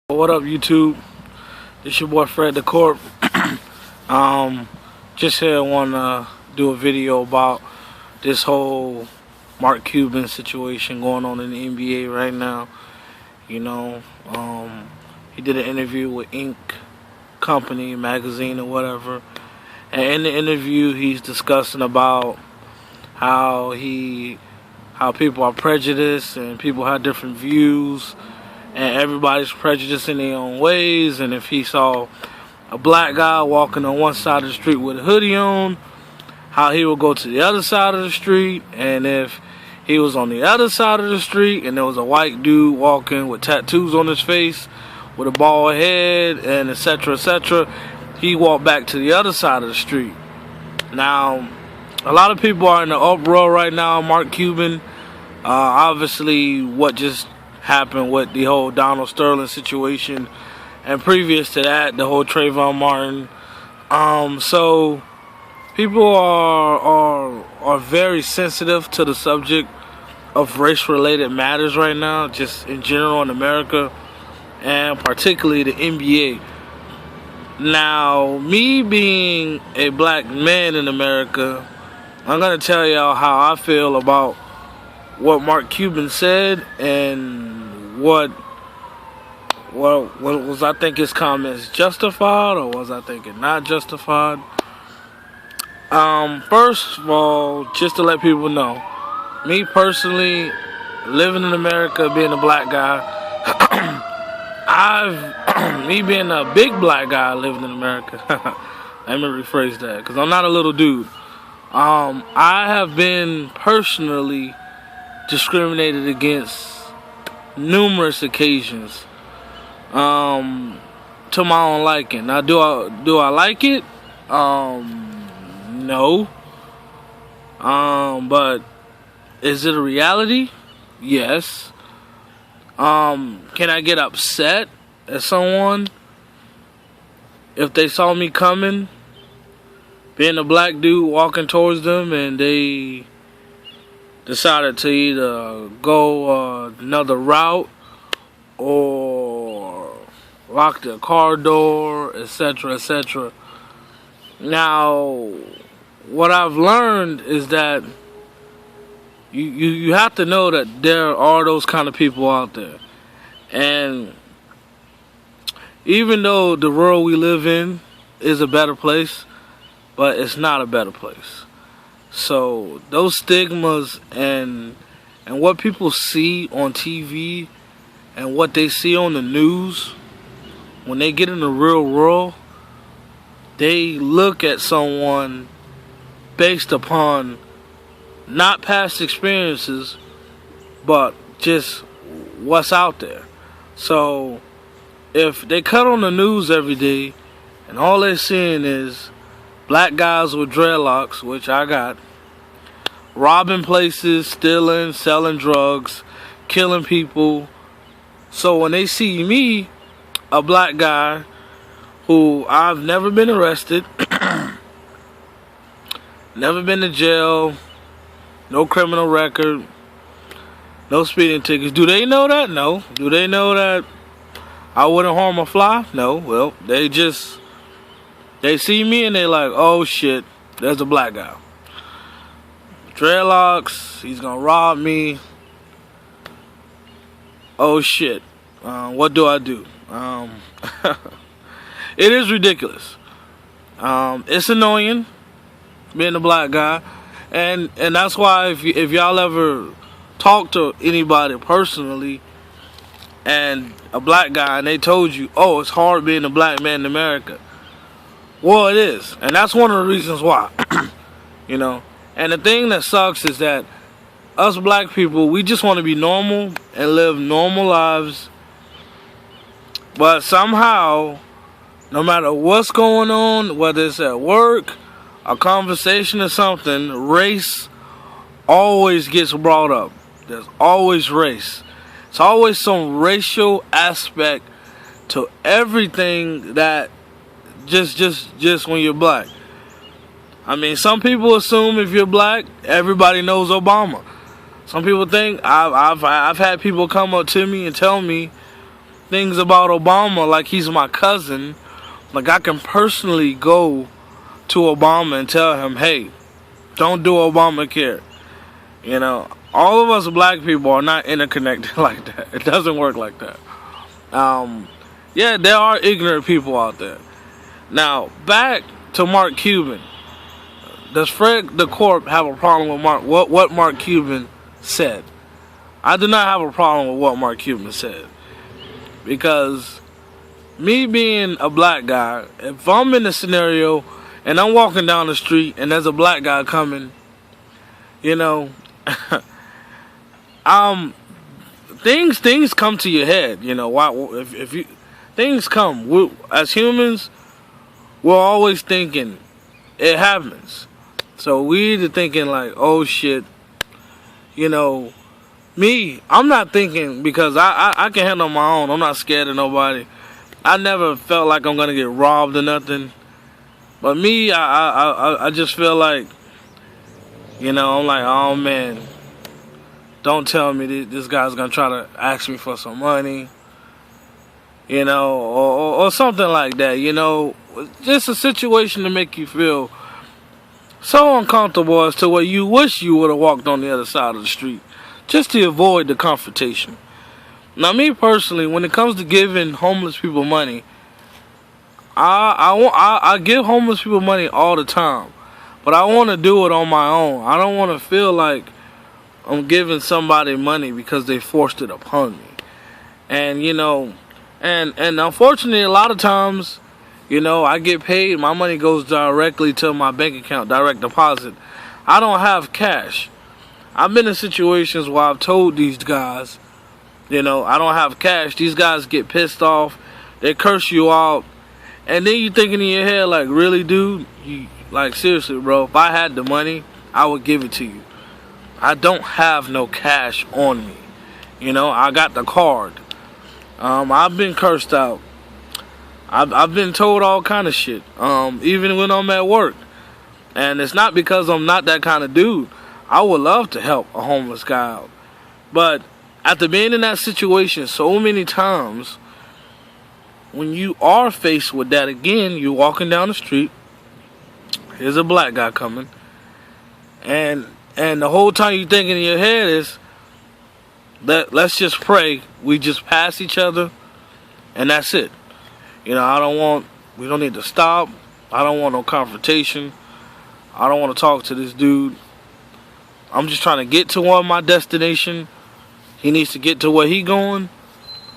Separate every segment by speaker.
Speaker 1: What up, YouTube? It's your boy Fred the Corp. Just here wanna do a video about this whole Mark Cuban situation going on in the NBA right now. You know, he did an interview with Inc. Company magazine or whatever, and in the interview he's discussing about how people are prejudiced and people have different views. And everybody's prejudiced in their own ways. And if he saw a black guy walking on one side of the street with a hoodie on, how he would go to the other side of the street. And if he was on the other side of the street and there was a white dude walking with tattoos on his face, with a bald head, and etc., he walked back to the other side of the street. Now, a lot of people are in the uproar right now. Mark Cuban, obviously, what just happened with the whole Donald Sterling situation, and previous to that, the whole Trayvon Martin. So people are very sensitive to the subject of race-related matters right now, just in general in America, and particularly the NBA. Now, me being a black man in America, I'm gonna tell y'all how I feel about what Mark Cuban said and what was I think his comments justified, or was I thinking not justified? First of all, just to let people know, me personally, living in America, being a black guy, me being a big black guy living in America, let me rephrase that, because I'm not a little dude. I have been personally discriminated against numerous occasions, to my own liking. Now, do I like it? No. But is it a reality? Yes. Can I get upset at someone if they saw me coming, being a black dude walking towards them, and they decided to either go another route or lock their car door, etc.? Now, what I've learned is that you have to know that there are those kind of people out there. And even though the world we live in is a better place, but it's not a better place. So those stigmas and what people see on TV and what they see on the news, when they get in the real world, they look at someone based upon not past experiences, but just what's out there. So if they cut on the news every day and all they're seeing is black guys with dreadlocks, which I got, robbing places, stealing, selling drugs, killing people. So when they see me, a black guy who I've never been arrested, never been to jail, no criminal record, no speeding tickets, do they know that? No. Do they know that I wouldn't harm a fly? No. Well, they see me and they like, oh shit, there's a black guy. Dreadlocks, he's gonna rob me. Oh shit, what do I do? It is ridiculous. It's annoying being a black guy, and that's why if y'all ever talk to anybody personally and a black guy and they told you, oh, it's hard being a black man in America. Well, it is, and that's one of the reasons why. You know. And the thing that sucks is that us black people, we just want to be normal and live normal lives. But somehow, no matter what's going on, whether it's at work, a conversation or something, race always gets brought up. There's always race. It's always some racial aspect to everything that just when you're black. I mean, some people assume if you're black, everybody knows Obama. Some people think, I've had people come up to me and tell me things about Obama like he's my cousin. Like I can personally go to Obama and tell him, hey, don't do Obamacare. You know, all of us black people are not interconnected like that. It doesn't work like that. Yeah, there are ignorant people out there. Now, back to Mark Cuban. Does Fred the Corp have a problem with what Mark Cuban said? I do not have a problem with what Mark Cuban said. Because me being a black guy, if I'm in a scenario and I'm walking down the street and there's a black guy coming, you know, things come to your head. You know, why if you things come as humans, we're always thinking it happens. So we either thinking like, oh shit, you know, me, I'm not thinking because I can handle my own. I'm not scared of nobody. I never felt like I'm gonna get robbed or nothing. But me, I just feel like, you know, I'm like, oh man, don't tell me this guy's gonna try to ask me for some money, you know, or something like that, you know. Just a situation to make you feel so uncomfortable as to where you wish you would have walked on the other side of the street, just to avoid the confrontation. Now, me personally, when it comes to giving homeless people money, I give homeless people money all the time, but I want to do it on my own. I don't want to feel like I'm giving somebody money because they forced it upon me. And you know, and unfortunately, a lot of times, you know, I get paid. My money goes directly to my bank account, direct deposit. I don't have cash. I've been in situations where I've told these guys, you know, I don't have cash. These guys get pissed off. They curse you out. And then you thinking in your head, like, really, dude? Like, seriously, bro, if I had the money, I would give it to you. I don't have no cash on me. You know, I got the card. I've been cursed out. I've been told all kind of shit, even when I'm at work. And it's not because I'm not that kind of dude. I would love to help a homeless guy out. But after being in that situation so many times, when you are faced with that again, you're walking down the street, here's a black guy coming, and the whole time you're thinking in your head is that let's just pray we just pass each other and that's it. You know, we don't need to stop. I don't want no confrontation. I don't want to talk to this dude. I'm just trying to get to my destination. He needs to get to where he going.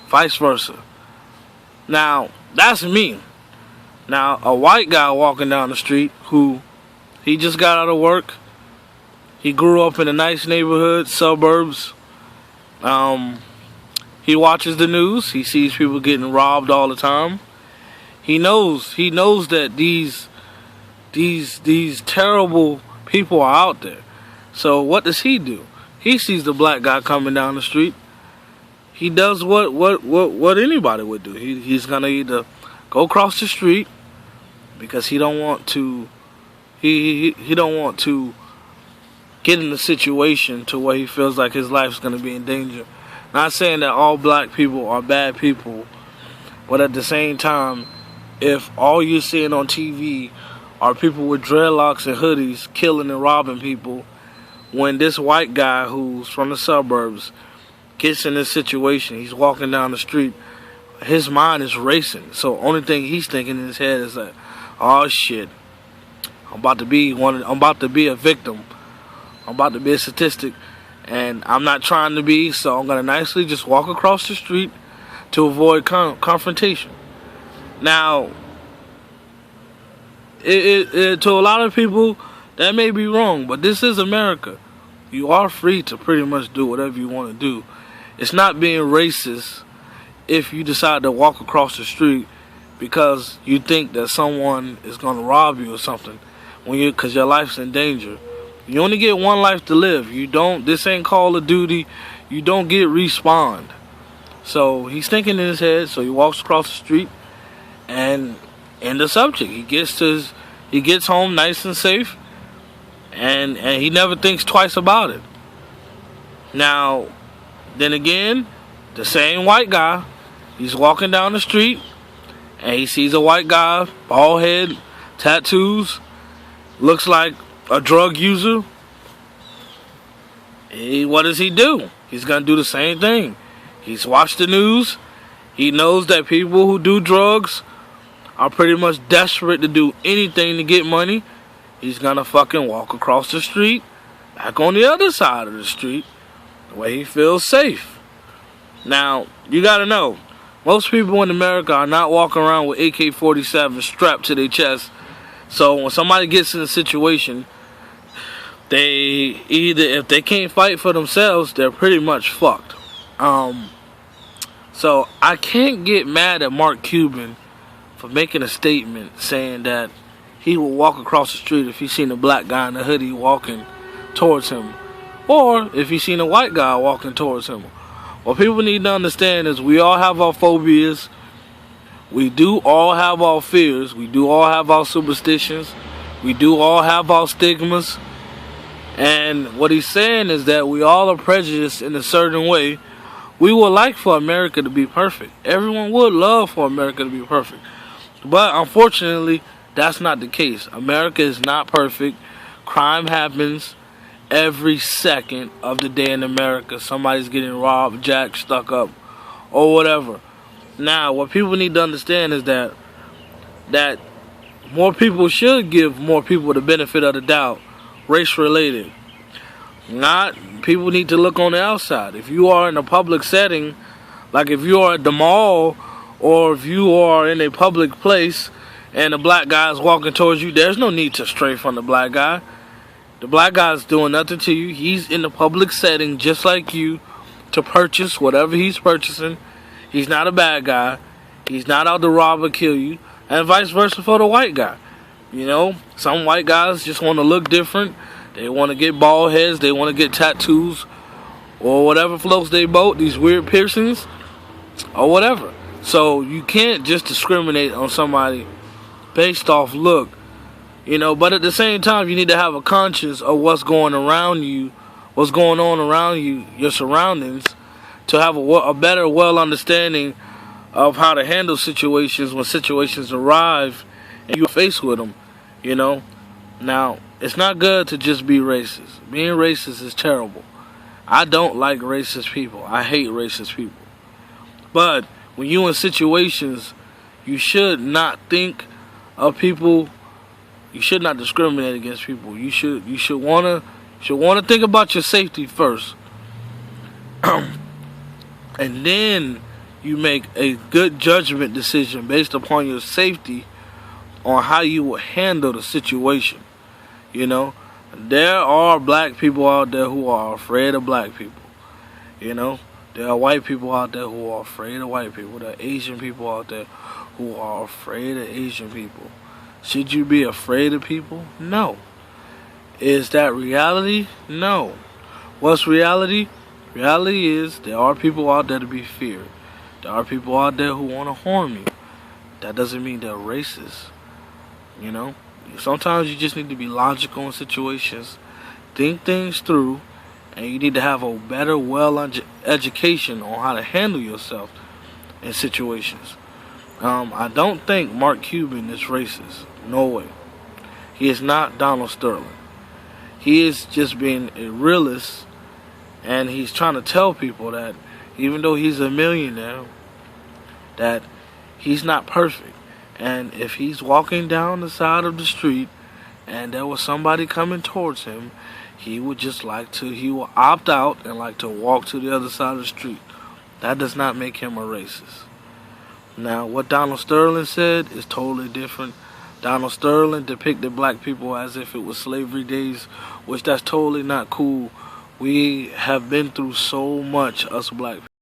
Speaker 1: Vice versa. Now, that's me. Now, a white guy walking down the street who, he just got out of work. He grew up in a nice neighborhood, suburbs. He watches the news. He sees people getting robbed all the time. He knows that these terrible people are out there. So what does he do? He sees the black guy coming down the street. He does what anybody would do. He's gonna either go across the street because he don't want to get in a situation to where he feels like his life's gonna be in danger. Not saying that all black people are bad people, but at the same time, if all you're seeing on TV are people with dreadlocks and hoodies killing and robbing people, when this white guy who's from the suburbs gets in this situation, he's walking down the street, his mind is racing. So only thing he's thinking in his head is that, oh shit, I'm about to be a victim. I'm about to be a statistic, and I'm not trying to be, so I'm gonna nicely just walk across the street to avoid confrontation. Now, to a lot of people, that may be wrong, but this is America. You are free to pretty much do whatever you want to do. It's not being racist if you decide to walk across the street because you think that someone is going to rob you or something, because your life's in danger. You only get one life to live. This ain't Call of Duty. You don't get respawned. So he's thinking in his head, so he walks across the street and end the subject. He gets home nice and safe, and he never thinks twice about it. Now, then again, the same white guy He's walking down the street and he sees a white guy, bald head, tattoos, looks like a drug user. What does he do? He's going to do the same thing. He's watched the news. He knows that people who do drugs are pretty much desperate to do anything to get money. He's going to fucking walk across the street, back on the other side of the street, the way he feels safe. Now, you got to know, most people in America are not walking around with AK-47 strapped to their chest. So when somebody gets in a situation, they either, if they can't fight for themselves, they're pretty much fucked. So I can't get mad at Mark Cuban for making a statement saying that he will walk across the street if he's seen a black guy in a hoodie walking towards him, or if he's seen a white guy walking towards him. What people need to understand is we all have our phobias. We do all have our fears. We do all have our superstitions. We do all have our stigmas. And what he's saying is that we all are prejudiced in a certain way. We would like for America to be perfect. Everyone would love for America to be perfect. But unfortunately, that's not the case. America is not perfect. Crime happens every second of the day in America. Somebody's getting robbed, jacked, stuck up, or whatever. Now, what people need to understand is that more people should give more people the benefit of the doubt, race-related. Not, people need to look on the outside. If you are in a public setting, like if you are at the mall, or if you are in a public place, and a black guy is walking towards you, there's no need to stray from the black guy. The black guy is doing nothing to you. He's in the public setting just like you to purchase whatever he's purchasing. He's not a bad guy. He's not out to rob or kill you. And vice versa for the white guy. You know, some white guys just want to look different. They want to get bald heads. They want to get tattoos or whatever floats their boat, these weird piercings or whatever. So you can't just discriminate on somebody based off look. You know, but at the same time, you need to have a conscience of what's going around you, what's going on around you, your surroundings, to have a better, understanding of how to handle situations when situations arrive and you're faced with them, you know. Now, it's not good to just be racist. Being racist is terrible. I don't like racist people. I hate racist people. But when you're in situations, you should not think of people. You should not discriminate against people. You should wanna think about your safety first, and then you make a good judgment decision based upon your safety on how you will handle the situation. You know, there are black people out there who are afraid of black people. You know, there are white people out there who are afraid of white people. There are Asian people out there who are afraid of Asian people. Should you be afraid of people? No. Is that reality? No. What's reality? Reality is there are people out there to be feared. There are people out there who want to harm you. That doesn't mean they're racist. You know? Sometimes you just need to be logical in situations, think things through, and you need to have a better, education on how to handle yourself in situations. I don't think Mark Cuban is racist. No way. He is not Donald Sterling. He is just being a realist, and he's trying to tell people that even though he's a millionaire, that he's not perfect. And if he's walking down the side of the street and there was somebody coming towards him, he will opt out and like to walk to the other side of the street. That does not make him a racist. Now, what Donald Sterling said is totally different. Donald Sterling depicted black people as if it was slavery days, which that's totally not cool. We have been through so much, us black people.